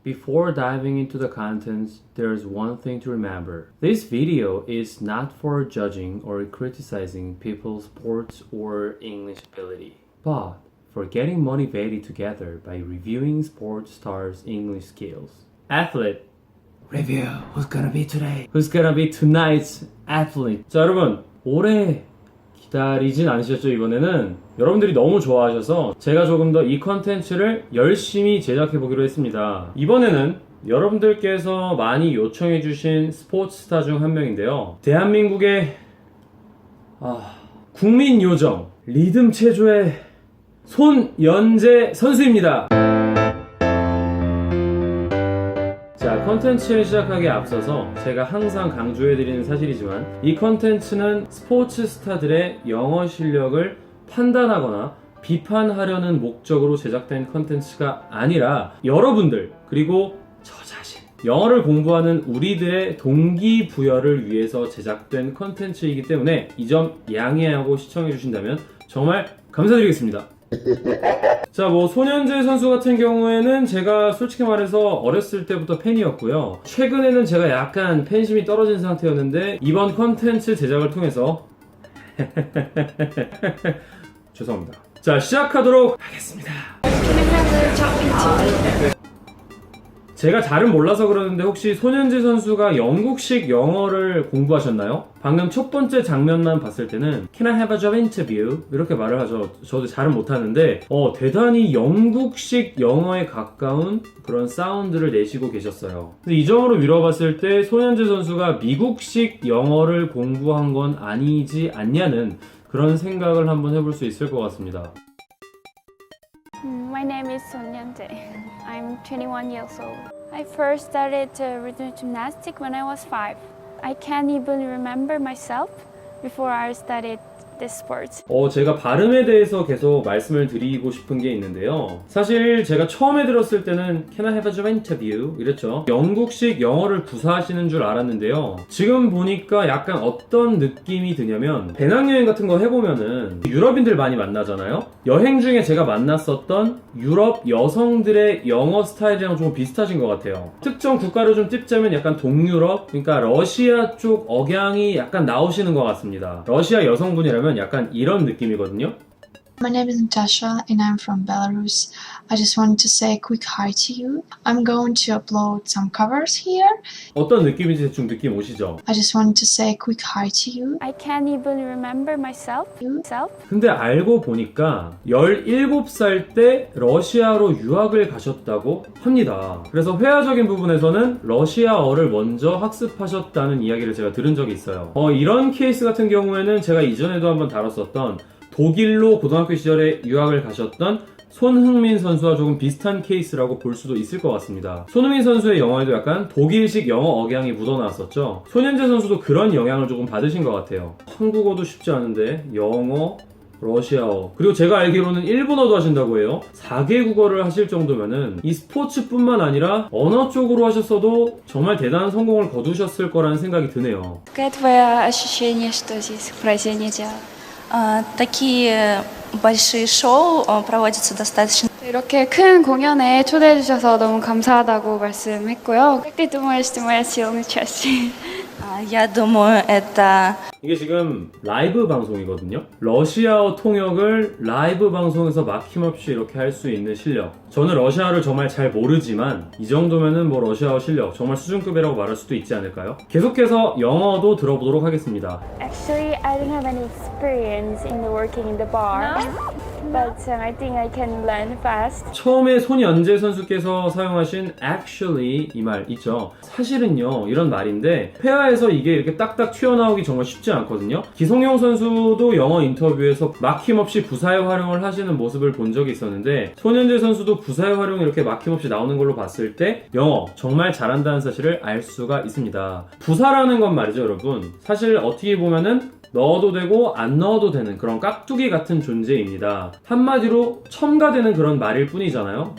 Before diving into the contents, there's one thing to remember. This video is not for judging or criticizing people's sports or English ability, but for getting motivated together by reviewing sports stars' English skills. Athlete review. Who's gonna be today? Who's gonna be tonight's athlete? 자, 여러분, 오래 기다리진 않으셨죠? 이번에는 여러분들이 너무 좋아하셔서 제가 조금 더 이 컨텐츠를 열심히 제작해 보기로 했습니다. 이번에는 여러분들께서 많이 요청해 주신 스포츠 스타 중 한 명인데요, 대한민국의 국민 요정 리듬 체조의 손연재 선수입니다. 자, 컨텐츠를 시작하기에 앞서서 제가 항상 강조해드리는 사실이지만 이 컨텐츠는 스포츠 스타들의 영어 실력을 판단하거나 비판하려는 목적으로 제작된 컨텐츠가 아니라 여러분들 그리고 저 자신, 영어를 공부하는 우리들의 동기부여를 위해서 제작된 컨텐츠이기 때문에 이 점 양해하고 시청해 주신다면 정말 감사드리겠습니다. 자, 손현재 선수 같은 경우에는 제가 솔직히 말해서 어렸을 때부터 팬이었고요. 최근에는 제가 약간 팬심이 떨어진 상태였는데 이번 컨텐츠 제작을 통해서 죄송합니다. 자, 시작하도록 하겠습니다. 제가 잘은 몰라서 그러는데 혹시 손현재 선수가 영국식 영어를 공부하셨나요? 방금 첫 번째 장면만 봤을 때는 Can I have a job interview? 이렇게 말을 하죠. 저도 잘은 못하는데 대단히 영국식 영어에 가까운 그런 사운드를 내시고 계셨어요. 근데 이 점으로 미뤄봤을 때 손현재 선수가 미국식 영어를 공부한 건 아니지 않냐는 그런 생각을 한번 해볼 수 있을 것 같습니다. My name is Son Hyun-jae. I'm 21 years old. I first started rhythm gymnastics when I was 5. I can't even remember myself before I started this sport. 제가 발음에 대해서 계속 말씀을 드리고 싶은 게 있는데요. 사실 제가 처음에 들었을 때는 Can I have a job interview? 이랬죠. 영국식 영어를 구사하시는 줄 알았는데요. 지금 보니까 약간 어떤 느낌이 드냐면 배낭여행 같은 거 해보면은 유럽인들 많이 만나잖아요. 여행 중에 제가 만났었던 유럽 여성들의 영어 스타일이랑 좀 비슷하신 것 같아요. 특정 국가를 좀 찝자면 약간 동유럽, 그러니까 러시아 쪽 억양이 약간 나오시는 것 같습니다. 러시아 여성분이라면 약간 이런 느낌이거든요. My name is Natasha and I'm from Belarus. I just wanted to say a quick hi to you. I'm going to upload some covers here. 어떤 느낌인지 대충 느낌 오시죠? I just wanted to say a quick hi to you. I can't even remember myself. 근데 알고 보니까 17살 때 러시아로 유학을 가셨다고 합니다. 그래서 회화적인 부분에서는 러시아어를 먼저 학습하셨다는 이야기를 제가 들은 적이 있어요. 이런 케이스 같은 경우에는 제가 이전에도 한번 다뤘었던 독일로 고등학교 시절에 유학을 가셨던 손흥민 선수와 조금 비슷한 케이스라고 볼 수도 있을 것 같습니다. 손흥민 선수의 영어에도 약간 독일식 영어 억양이 묻어나왔었죠. 손현재 선수도 그런 영향을 조금 받으신 것 같아요. 한국어도 쉽지 않은데 영어, 러시아어, 그리고 제가 알기로는 일본어도 하신다고 해요. 4개 국어를 하실 정도면은 이 스포츠뿐만 아니라 언어 쪽으로 하셨어도 정말 대단한 성공을 거두셨을 거라는 생각이 드네요. Какое твое ощущение, что здесь в Бразилии делают? Такие большие шоу проводятся достаточно. 이렇게 큰 공연에 초대해 주셔서 너무 감사하다고 말씀했고요. Как ты думаешь, ты моя сильная часть? Я думаю, это 이게 지금 라이브 방송이거든요. 러시아어 통역을 라이브 방송에서 막힘없이 이렇게 할 수 있는 실력. 저는 러시아어를 정말 잘 모르지만 이 정도면은 러시아어 실력 정말 수준급이라고 말할 수도 있지 않을까요? 계속해서 영어도 들어보도록 하겠습니다. Actually, I don't have any experience in working in the bar, but I think I can learn fast. 처음에 손연재 선수께서 사용하신 actually 이 말 있죠. 사실은요, 이런 말인데 회화에서 이게 이렇게 딱딱 튀어나오기 정말 쉽지 않거든요. 기성용 선수도 영어 인터뷰에서 막힘없이 부사의 활용을 하시는 모습을 본 적이 있었는데 손연재 선수도 부사의 활용이 이렇게 막힘없이 나오는 걸로 봤을 때 영어 정말 잘한다는 사실을 알 수가 있습니다. 부사라는 건 말이죠, 여러분. 사실 어떻게 보면은 넣어도 되고 안 넣어도 되는 그런 깍두기 같은 존재입니다. 한마디로 첨가되는 그런 말일 뿐이잖아요.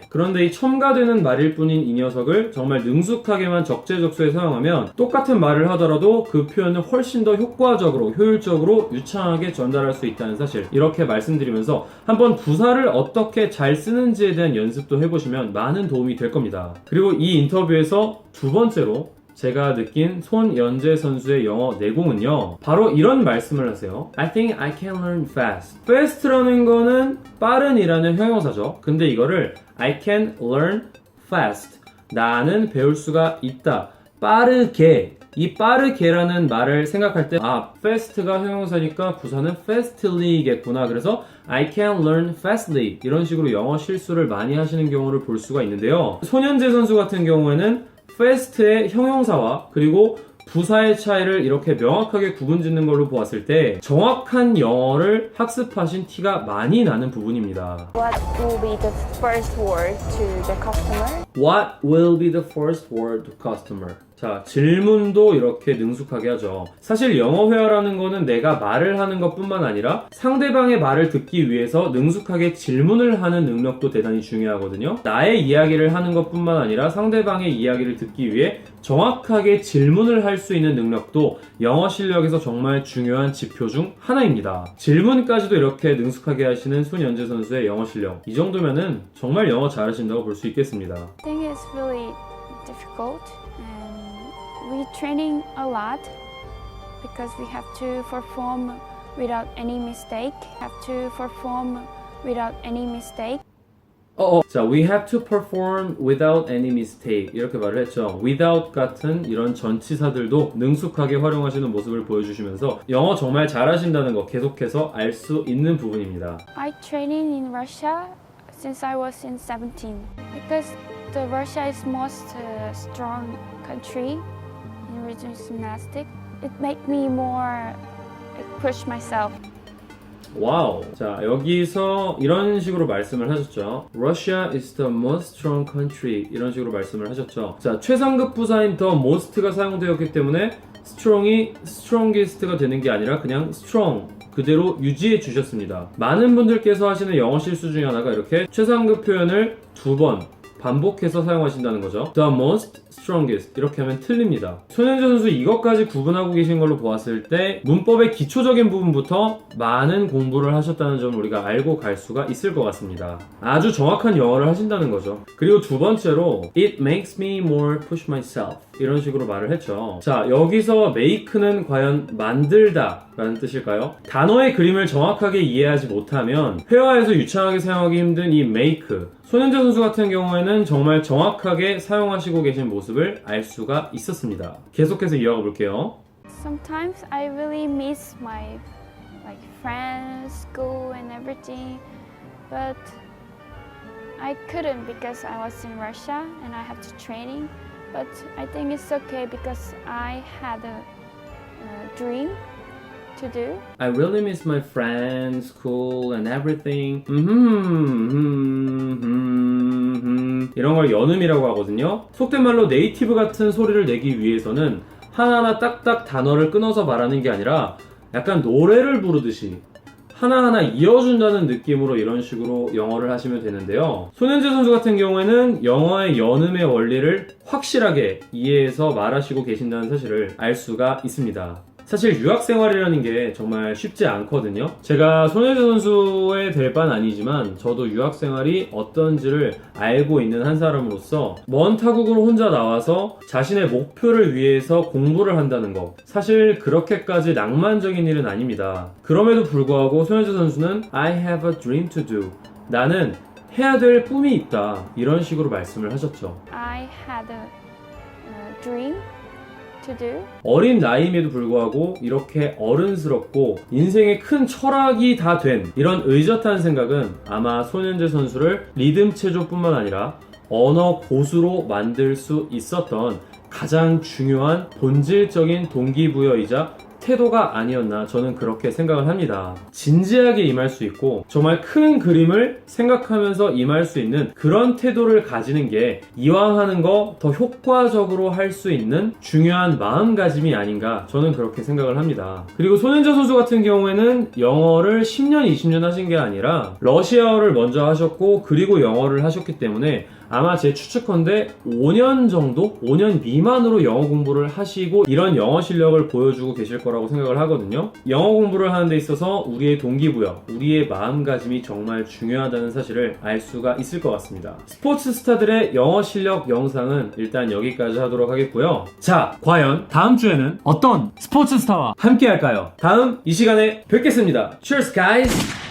그런데 이 첨가되는 말일 뿐인 이 녀석을 정말 능숙하게만 적재적소에 사용하면 똑같은 말을 하더라도 그 표현을 훨씬 더 효과적으로 효율적으로 유창하게 전달할 수 있다는 사실, 이렇게 말씀드리면서 한번 부사를 어떻게 잘 쓰는지에 대한 연습도 해보시면 많은 도움이 될 겁니다. 그리고 이 인터뷰에서 두 번째로 제가 느낀 손연재 선수의 영어 내공은요, 바로 이런 말씀을 하세요. I think I can learn fast. fast라는 거는 빠른이라는 형용사죠. 근데 이거를 I can learn fast. 나는 배울 수가 있다. 빠르게. 이 빠르게라는 말을 생각할 때 fast가 형용사니까 부사는 fastly겠구나. 그래서 I can learn fastly. 이런 식으로 영어 실수를 많이 하시는 경우를 볼 수가 있는데요. 손연재 선수 같은 경우에는 fast의 형용사와 그리고 부사의 차이를 이렇게 명확하게 구분짓는 걸로 보았을 때 정확한 영어를 학습하신 티가 많이 나는 부분입니다. What will be the first word to the customer? What will be the first word to customer? 자, 질문도 이렇게 능숙하게 하죠. 사실 영어 회화라는 거는 내가 말을 하는 것뿐만 아니라 상대방의 말을 듣기 위해서 능숙하게 질문을 하는 능력도 대단히 중요하거든요. 나의 이야기를 하는 것뿐만 아니라 상대방의 이야기를 듣기 위해 정확하게 질문을 할 수 있는 능력도 영어 실력에서 정말 중요한 지표 중 하나입니다. 질문까지도 이렇게 능숙하게 하시는 손연재 선수의 영어 실력, 이 정도면은 정말 영어 잘하신다고 볼 수 있겠습니다. I think it's really difficult and we training a lot because we have to perform without any mistake. Have to perform without any mistake. 자, we have to perform without any mistake 이렇게 말을 했죠. without 같은 이런 전치사들도 능숙하게 활용하시는 모습을 보여주시면서 영어 정말 잘하신다는 거 계속해서 알 수 있는 부분입니다. I training in Russia since I was in 17 because the Russia is most strong country in regional gymnastics. It make me more push myself. 와우. 자, 여기서 이런 식으로 말씀을 하셨죠. Russia is the most strong country 이런 식으로 말씀을 하셨죠. 자, 최상급 부사인 the most가 사용되었기 때문에 strong이 strongest가 되는 게 아니라 그냥 strong 그대로 유지해 주셨습니다. 많은 분들께서 하시는 영어 실수 중에 하나가 이렇게 최상급 표현을 두 번 반복해서 사용하신다는 거죠. The most strongest 이렇게 하면 틀립니다. 손연재 선수 이것까지 구분하고 계신 걸로 보았을 때 문법의 기초적인 부분부터 많은 공부를 하셨다는 점을 우리가 알고 갈 수가 있을 것 같습니다. 아주 정확한 영어를 하신다는 거죠. 그리고 두 번째로 It makes me more push myself 이런 식으로 말을 했죠. 자, 여기서 make는 과연 만들다 라는 뜻일까요? 단어의 그림을 정확하게 이해하지 못하면 회화에서 유창하게 사용하기 힘든 이 make, 손연재 선수 같은 경우에는 정말 정확하게 사용하시고 계신 모습을 알 수가 있었습니다. 계속해서 이어가 볼게요. Sometimes I really miss my friends, school and everything, but I couldn't because I was in Russia and I have to training. But I think it's okay because I had a dream to do. I really miss my friends, school and everything. 이런 걸 연음이라고 하거든요. 속된 말로 네이티브 같은 소리를 내기 위해서는 하나하나 딱딱 단어를 끊어서 말하는 게 아니라 약간 노래를 부르듯이 하나하나 이어준다는 느낌으로 이런 식으로 영어를 하시면 되는데요. 손연재 선수 같은 경우에는 영어의 연음의 원리를 확실하게 이해해서 말하시고 계신다는 사실을 알 수가 있습니다. 사실 유학 생활이라는 게 정말 쉽지 않거든요. 제가 손연재 선수의 될 바는 아니지만 저도 유학 생활이 어떤지를 알고 있는 한 사람으로서 먼 타국으로 혼자 나와서 자신의 목표를 위해서 공부를 한다는 거, 사실 그렇게까지 낭만적인 일은 아닙니다. 그럼에도 불구하고 손연재 선수는 I have a dream to do. 나는 해야 될 꿈이 있다. 이런 식으로 말씀을 하셨죠. I had a dream to do. 어린 나이임에도 불구하고 이렇게 어른스럽고 인생의 큰 철학이 다 된 이런 의젓한 생각은 아마 손연재 선수를 리듬 체조뿐만 아니라 언어 고수로 만들 수 있었던 가장 중요한 본질적인 동기부여이자 태도가 아니었나 저는 그렇게 생각을 합니다. 진지하게 임할 수 있고 정말 큰 그림을 생각하면서 임할 수 있는 그런 태도를 가지는 게 이왕 하는 거 더 효과적으로 할 수 있는 중요한 마음가짐이 아닌가 저는 그렇게 생각을 합니다. 그리고 손흥민 선수 같은 경우에는 영어를 10년, 20년 하신 게 아니라 러시아어를 먼저 하셨고 그리고 영어를 하셨기 때문에 아마 제 추측컨대 5년 정도? 5년 미만으로 영어 공부를 하시고 이런 영어 실력을 보여주고 계실 거라고 생각을 하거든요. 영어 공부를 하는 데 있어서 우리의 동기부여, 우리의 마음가짐이 정말 중요하다는 사실을 알 수가 있을 것 같습니다. 스포츠 스타들의 영어 실력 영상은 일단 여기까지 하도록 하겠고요. 자, 과연 다음 주에는 어떤 스포츠 스타와 함께 할까요? 다음 이 시간에 뵙겠습니다. Cheers guys!